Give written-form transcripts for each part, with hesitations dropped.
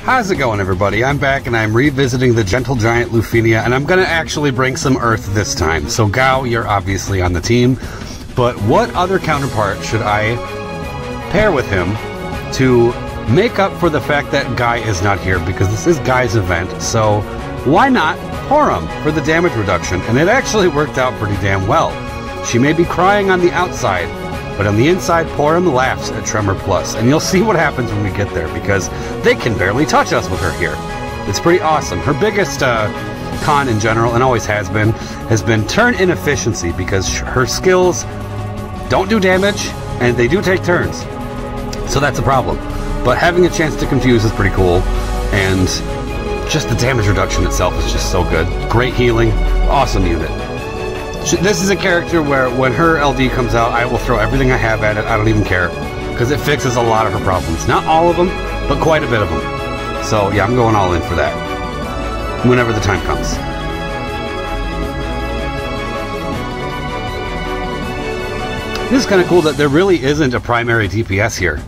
How's it going, everybody? I'm back and I'm revisiting the Gentle Giant LUFENIA, and I'm gonna actually bring some Earth this time. So Gao, you're obviously on the team, but what other counterpart should I pair with him to make up for the fact that Guy is not here? Because this is Guy's event, so why not Porom for the damage reduction? And it actually worked out pretty damn well. She may be crying on the outside, but on the inside, Porom laughs at Tremor Plus, and you'll see what happens when we get there, because they can barely touch us with her here. It's pretty awesome. Her biggest con in general, and always has been turn inefficiency, because her skills don't do damage, and they do take turns. So that's a problem. But having a chance to confuse is pretty cool, and just the damage reduction itself is just so good. Great healing, awesome unit. This is a character where when her LD comes out, I will throw everything I have at it. I don't even care, because it fixes a lot of her problems. Not all of them, but quite a bit of them. So yeah, I'm going all in for that whenever the time comes. This is kind of cool that there really isn't a primary DPS here.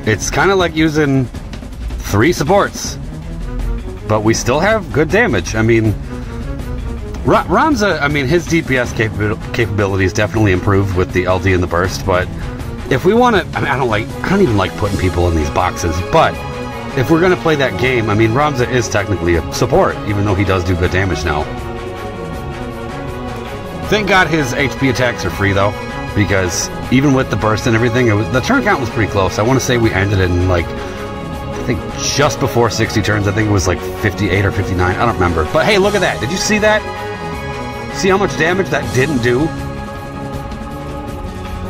It's kind of like using 3 supports, but we still have good damage. I mean, Ramza, I mean, his DPS capabilities definitely improved with the LD and the burst, but if we want to, I mean, I don't even like putting people in these boxes, but if we're going to play that game, I mean, Ramza is technically a support, even though he does do good damage now. Thank God his HP attacks are free, though, because even with the burst and everything, the turn count was pretty close. I want to say we ended in, like, I think just before 60 turns. I think it was like 58 or 59. I don't remember. But hey, look at that. Did you see that? See how much damage that didn't do?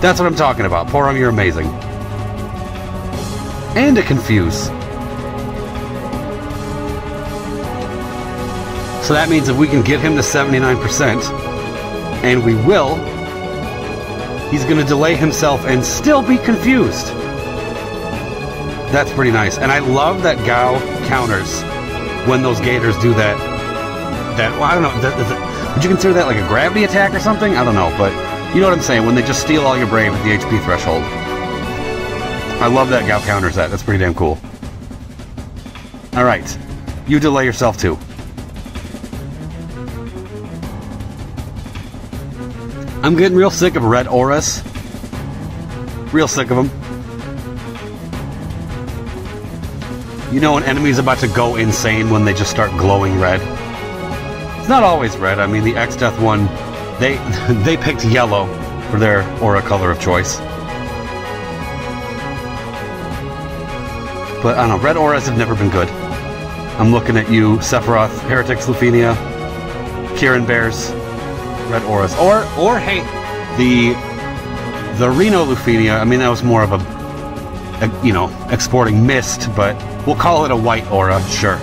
That's what I'm talking about. Porom, you're amazing. And to confuse. So that means if we can get him to 79%, and we will, he's going to delay himself and still be confused. That's pretty nice. And I love that Gao counters when those gators do that. Well, I don't know. Would you consider that like a gravity attack or something? I don't know, but you know what I'm saying, when they just steal all your brave at the HP threshold. I love that Gao counters that. That's pretty damn cool. Alright. You delay yourself too. I'm getting real sick of red auras. Real sick of them. You know, an enemy's about to go insane when they just start glowing red. It's not always red. I mean, the X-Death one, they picked yellow for their aura color of choice. But I don't know, red auras have never been good. I'm looking at you, Sephiroth, Heretics, LUFENIA, Kieran Bears, red auras. Or hey, the Reno LUFENIA, I mean, that was more of a you know, exporting mist, but we'll call it a white aura, sure.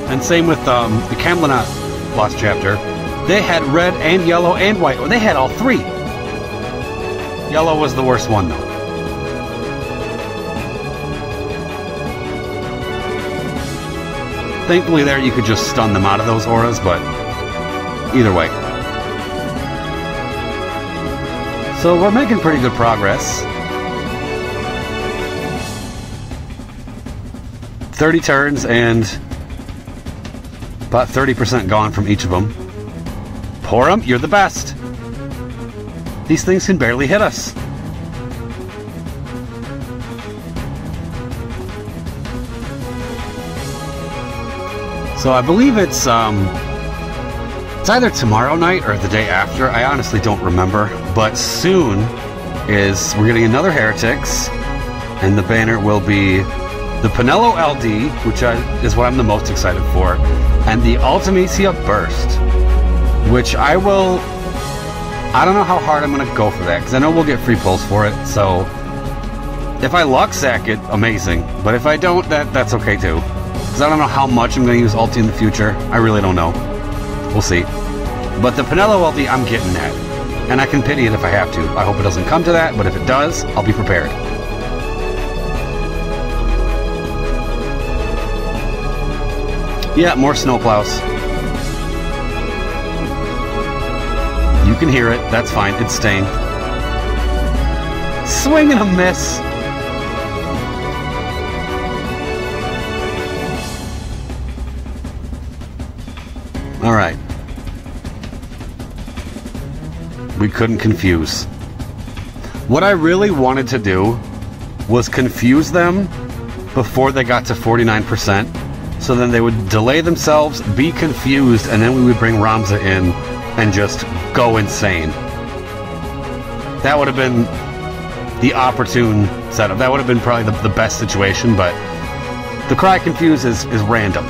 And same with the Camelot Lost Chapter. They had red and yellow and white. They had all 3. Yellow was the worst one, though. Thankfully there you could just stun them out of those auras, but either way. So we're making pretty good progress. 30 turns and about 30% gone from each of them. Porom, you're the best. These things can barely hit us. So I believe it's either tomorrow night or the day after. I honestly don't remember. But soon we're getting another Heretics, and the banner will be the Pinello LD, which is what I'm the most excited for, and the Ultimacia Burst, which I don't know how hard I'm going to go for that, because I know we'll get free pulls for it, so if I luck sack it, amazing, but if I don't, that's okay too, because I don't know how much I'm going to use ulti in the future. I really don't know. We'll see. But the Pinello LD, I'm getting that, and I can pity it if I have to. I hope it doesn't come to that, but if it does, I'll be prepared. Yeah, more snowplows. You can hear it. That's fine. It's staying. Swing and a miss. we couldn't confuse. What I really wanted to do was confuse them before they got to 49%, so then they would delay themselves, be confused, and then we would bring Ramza in and just go insane. That would have been the opportune setup. That would have been probably the best situation, but the Cry Confuse is random.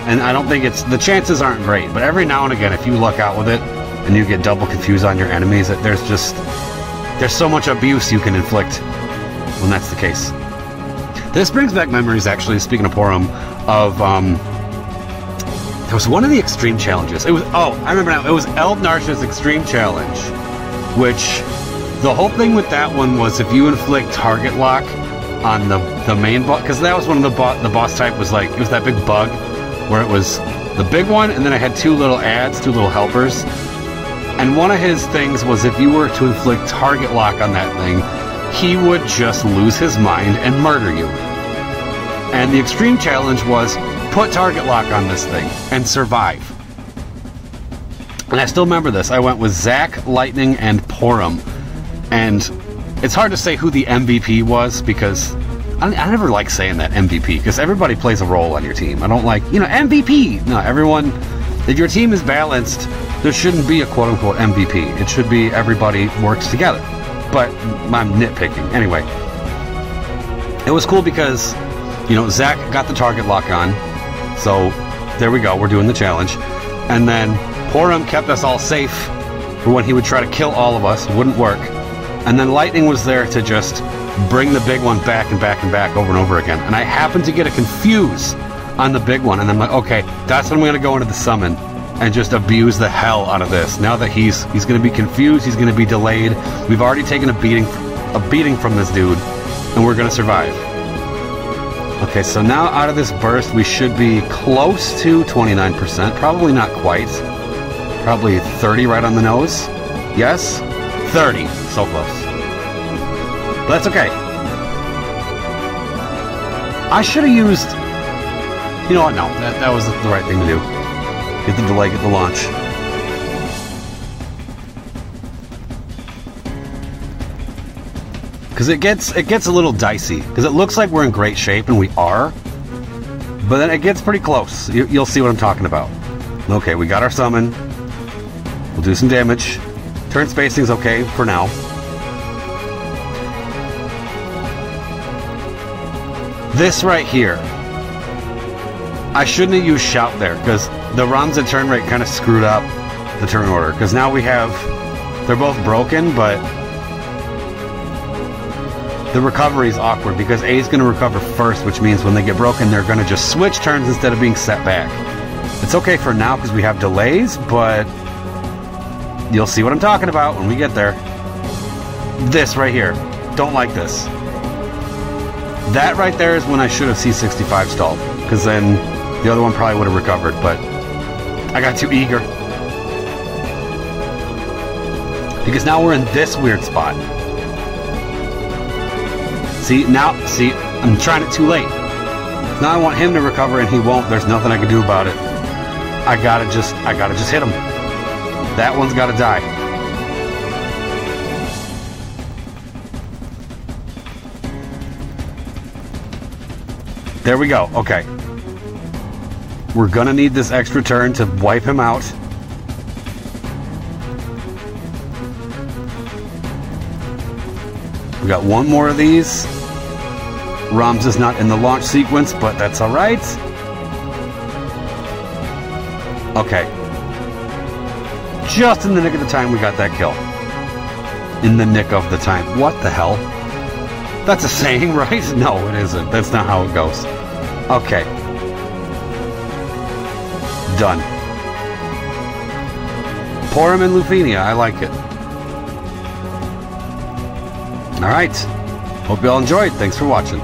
And I don't think the chances aren't great, but every now and again, if you luck out with it and you get double confused on your enemies, there's so much abuse you can inflict when that's the case. This brings back memories, actually, speaking of Porom, of, there was one of the extreme challenges. It was, oh, I remember now, it was Eldnarsha's Extreme Challenge, which, the whole thing with that one was if you inflict target lock on the main boss, because that was one of the boss type was like, it was that big bug, where it was the big one, and then I had two little adds, two little helpers. And one of his things was if you were to inflict target lock on that thing, he would just lose his mind and murder you. And the extreme challenge was put target lock on this thing and survive. And I still remember this. I went with Zach, Lightning, and Porom. And it's hard to say who the MVP was because I never like saying that MVP because everybody plays a role on your team. I don't like, MVP. No, everyone, if your team is balanced, there shouldn't be a quote-unquote MVP. It should be everybody works together. But I'm nitpicking. Anyway, it was cool because, Zach got the target lock on. So there we go. We're doing the challenge. And then Porom kept us all safe for when he would try to kill all of us. It wouldn't work. And then Lightning was there to just bring the big one back and back and back over and over again. And I happened to get a confuse on the big one. And I'm like, okay, that's when I'm going to go into the summon and just abuse the hell out of this. Now that he's going to be confused, he's going to be delayed. We've already taken a beating from this dude, and we're going to survive. Okay, so now out of this burst, we should be close to 29%. Probably not quite. Probably 30 right on the nose. Yes? 30. So close. But that's okay. I should have used... You know what? No, that was the right thing to do. Get the delay, get the launch. Because it gets a little dicey. Because it looks like we're in great shape, and we are. But then it gets pretty close. You'll see what I'm talking about. Okay, we got our summon. We'll do some damage. Turn spacing's okay for now. This right here. I shouldn't have used Shout there, because the Ramza turn rate kind of screwed up the turn order. Because now we have... They're both broken, but... The recovery is awkward, because A is going to recover first, which means when they get broken, they're going to just switch turns instead of being set back. It's okay for now, because we have delays, but... You'll see what I'm talking about when we get there. This right here. Don't like this. That right there is when I should have C65 stalled. Because then the other one probably would have recovered, but I got too eager. Because now we're in this weird spot. See, I'm trying it too late. Now I want him to recover and he won't. There's nothing I can do about it. I gotta just hit him. That one's gotta die. There we go. Okay. We're gonna need this extra turn to wipe him out. We got one more of these. Ramza's not in the launch sequence, but that's alright. Okay. Just in the nick of the time we got that kill. In the nick of the time. What the hell? That's a saying, right? No, it isn't. That's not how it goes. Okay. Done. Porom and LUFENIA. I like it. Alright. Hope you all enjoyed. Thanks for watching.